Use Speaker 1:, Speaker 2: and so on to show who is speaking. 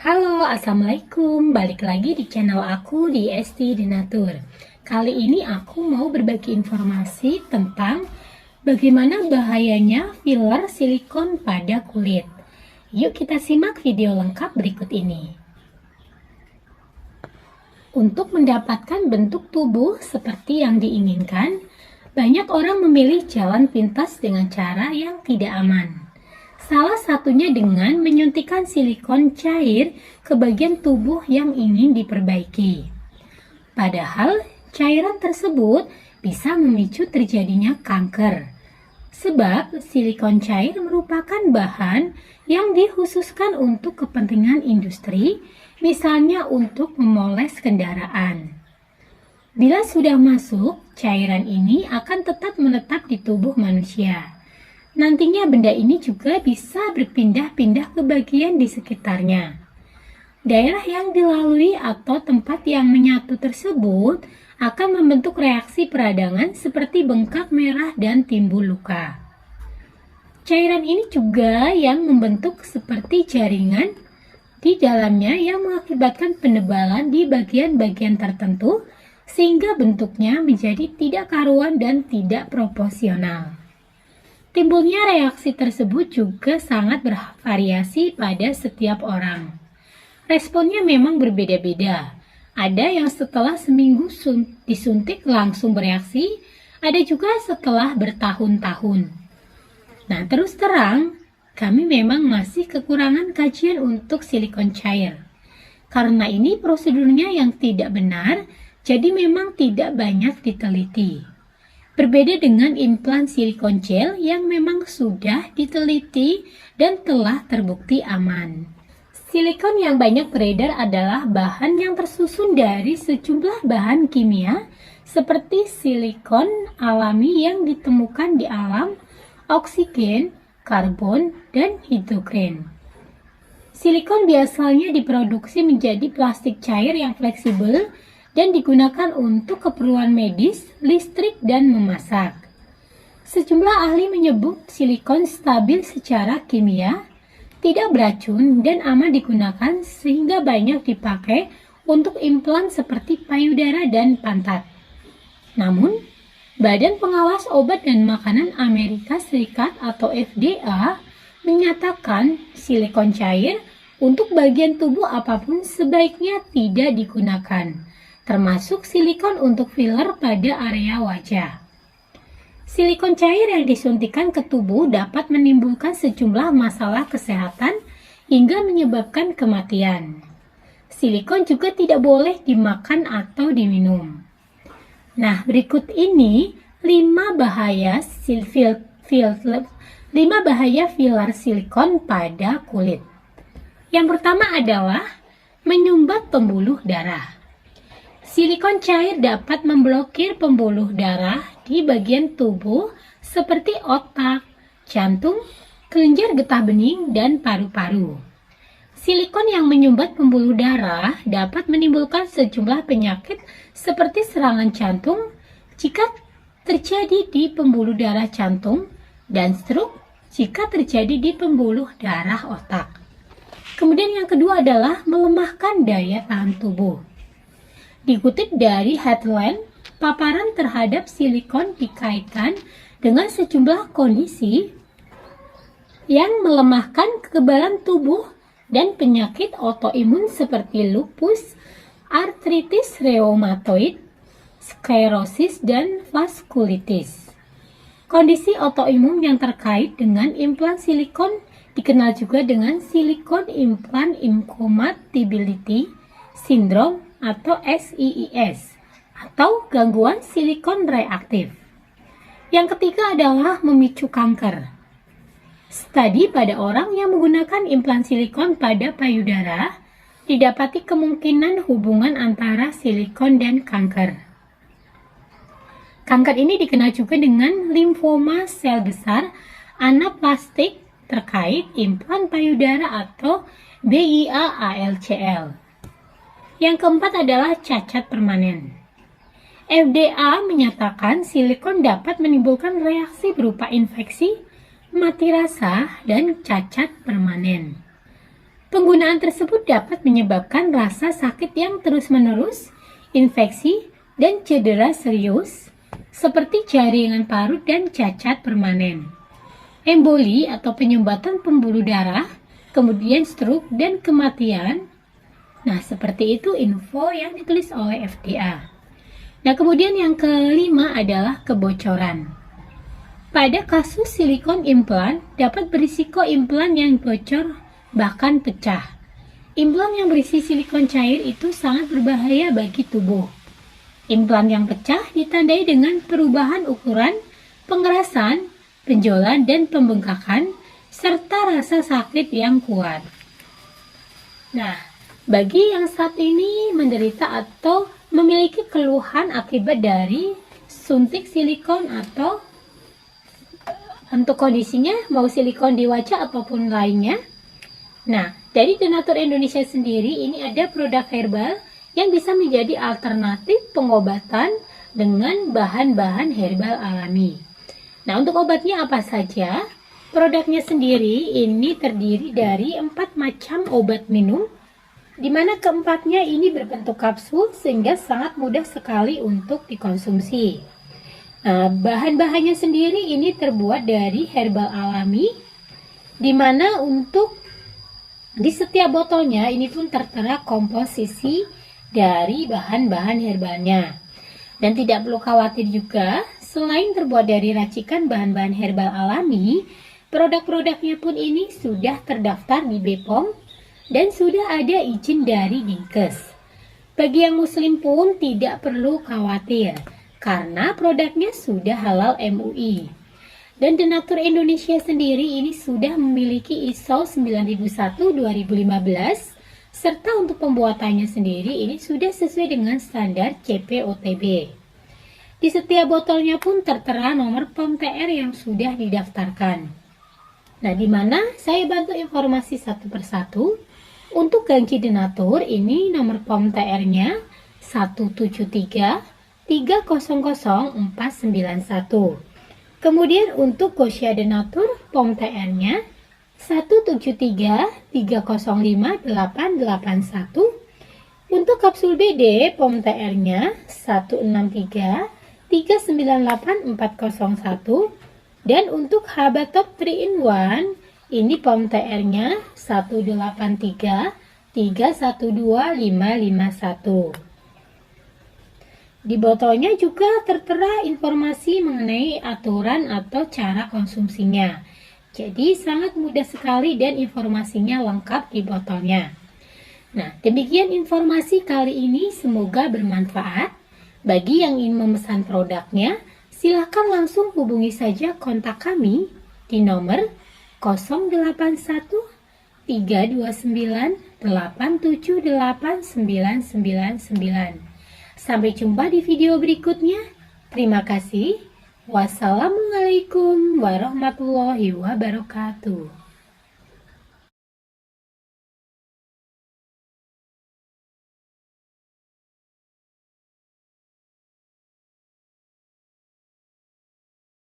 Speaker 1: Halo, Assalamualaikum. Balik lagi di channel aku di Esti Denatur. Kali ini aku mau berbagi informasi tentang bagaimana bahayanya filler silikon pada kulit. Yuk kita simak video lengkap berikut ini. Untuk mendapatkan bentuk tubuh seperti yang diinginkan, banyak orang memilih jalan pintas dengan cara yang tidak aman. Salah satunya dengan menyuntikkan silikon cair ke bagian tubuh yang ingin diperbaiki. Padahal cairan tersebut bisa memicu terjadinya kanker. Sebab silikon cair merupakan bahan yang dikhususkan untuk kepentingan industri, misalnya untuk memoles kendaraan. Bila sudah masuk, cairan ini akan tetap menetap di tubuh manusia. Nantinya benda ini juga bisa berpindah-pindah ke bagian di sekitarnya. Daerah yang dilalui atau tempat yang menyatu tersebut akan membentuk reaksi peradangan seperti bengkak merah dan timbul luka. Cairan ini juga yang membentuk seperti jaringan di dalamnya yang mengakibatkan penebalan di bagian-bagian tertentu sehingga bentuknya menjadi tidak karuan dan tidak proporsional. Timbulnya reaksi tersebut juga sangat bervariasi pada setiap orang. Responnya memang berbeda-beda. Ada yang setelah seminggu disuntik langsung bereaksi, ada juga setelah bertahun-tahun. Nah, terus terang, kami memang masih kekurangan kajian untuk silikon cair. Karena ini prosedurnya yang tidak benar, jadi memang tidak banyak diteliti. Berbeda dengan implan silikon gel yang memang sudah diteliti dan telah terbukti aman. Silikon yang banyak beredar adalah bahan yang tersusun dari sejumlah bahan kimia seperti silikon alami yang ditemukan di alam, oksigen, karbon, dan hidrogen. Silikon biasanya diproduksi menjadi plastik cair yang fleksibel dan digunakan untuk keperluan medis, listrik, dan memasak. Sejumlah ahli menyebut silikon stabil secara kimia, tidak beracun, dan aman digunakan sehingga banyak dipakai untuk implan seperti payudara dan pantat. Namun, Badan Pengawas Obat dan Makanan Amerika Serikat atau FDA menyatakan silikon cair untuk bagian tubuh apapun sebaiknya tidak digunakan, termasuk silikon untuk filler pada area wajah. Silikon cair yang disuntikkan ke tubuh dapat menimbulkan sejumlah masalah kesehatan hingga menyebabkan kematian. Silikon juga tidak boleh dimakan atau diminum. Nah, berikut ini 5 bahaya filler silikon pada kulit. Yang pertama adalah menyumbat pembuluh darah. Silikon cair dapat memblokir pembuluh darah di bagian tubuh seperti otak, jantung, kelenjar getah bening, dan paru-paru. Silikon yang menyumbat pembuluh darah dapat menimbulkan sejumlah penyakit seperti serangan jantung jika terjadi di pembuluh darah jantung dan stroke jika terjadi di pembuluh darah otak. Kemudian yang kedua adalah melemahkan daya tahan tubuh. Dikutip dari Headline, paparan terhadap silikon dikaitkan dengan sejumlah kondisi yang melemahkan kekebalan tubuh dan penyakit autoimun seperti lupus, artritis reumatoid, sklerosis, dan vaskulitis. Kondisi autoimun yang terkait dengan implan silikon dikenal juga dengan silikon implant incompatibility syndrome atau SIIS atau gangguan silikon reaktif. Yang ketiga adalah memicu kanker. Studi pada orang yang menggunakan implan silikon pada payudara didapati kemungkinan hubungan antara silikon dan kanker. Kanker ini dikenal juga dengan limfoma sel besar anaplastik terkait implan payudara atau BIA-ALCL. Yang keempat adalah cacat permanen. FDA menyatakan silikon dapat menimbulkan reaksi berupa infeksi, mati rasa, dan cacat permanen. Penggunaan tersebut dapat menyebabkan rasa sakit yang terus-menerus, infeksi, dan cedera serius, seperti jaringan parut dan cacat permanen. Emboli atau penyumbatan pembuluh darah, kemudian stroke dan kematian. Nah, seperti itu info yang ditulis oleh FDA. Nah, kemudian yang kelima adalah kebocoran. Pada kasus silikon implan, dapat berisiko implan yang bocor bahkan pecah. Implan yang berisi silikon cair itu sangat berbahaya bagi tubuh. Implan yang pecah ditandai dengan perubahan ukuran, pengerasan, benjolan, dan pembengkakan, serta rasa sakit yang kuat. Nah, bagi yang saat ini menderita atau memiliki keluhan akibat dari suntik silikon atau untuk kondisinya mau silikon di wajah ataupun lainnya. Nah, dari Donatur Indonesia sendiri ini ada produk herbal yang bisa menjadi alternatif pengobatan dengan bahan-bahan herbal alami. Nah, untuk obatnya apa saja? Produknya sendiri ini terdiri dari 4 macam obat minum, di mana keempatnya ini berbentuk kapsul sehingga sangat mudah sekali untuk dikonsumsi. Nah, bahan-bahannya sendiri ini terbuat dari herbal alami, di mana untuk di setiap botolnya ini pun tertera komposisi dari bahan-bahan herbalnya. Dan tidak perlu khawatir juga, selain terbuat dari racikan bahan-bahan herbal alami, produk-produknya pun ini sudah terdaftar di BPOM dan sudah ada izin dari Dinkes. Bagi yang muslim pun tidak perlu khawatir, karena produknya sudah halal MUI. Dan Donatur Indonesia sendiri ini sudah memiliki ISO 9001-2015, serta untuk pembuatannya sendiri ini sudah sesuai dengan standar CPOTB. Di setiap botolnya pun tertera nomor POM TR yang sudah didaftarkan. Nah, di mana saya bantu informasi satu persatu. Untuk Gangki Donatur ini nomor POM TR-nya 173 300 491. Kemudian untuk Gosya Donatur POM TR-nya 173 305 881. Untuk kapsul BD POM TR-nya 163 398 401. Dan untuk Habatop 3-in-1 ini POM TR-nya 183 312 551. Di botolnya juga tertera informasi mengenai aturan atau cara konsumsinya. Jadi sangat mudah sekali dan informasinya lengkap di botolnya. Nah, demikian informasi kali ini, semoga bermanfaat. Bagi yang ingin memesan produknya, silakan langsung hubungi saja kontak kami di nomor 081 329 878 999. Sampai jumpa di video berikutnya. Terima kasih. Wassalamualaikum warahmatullahi wabarakatuh.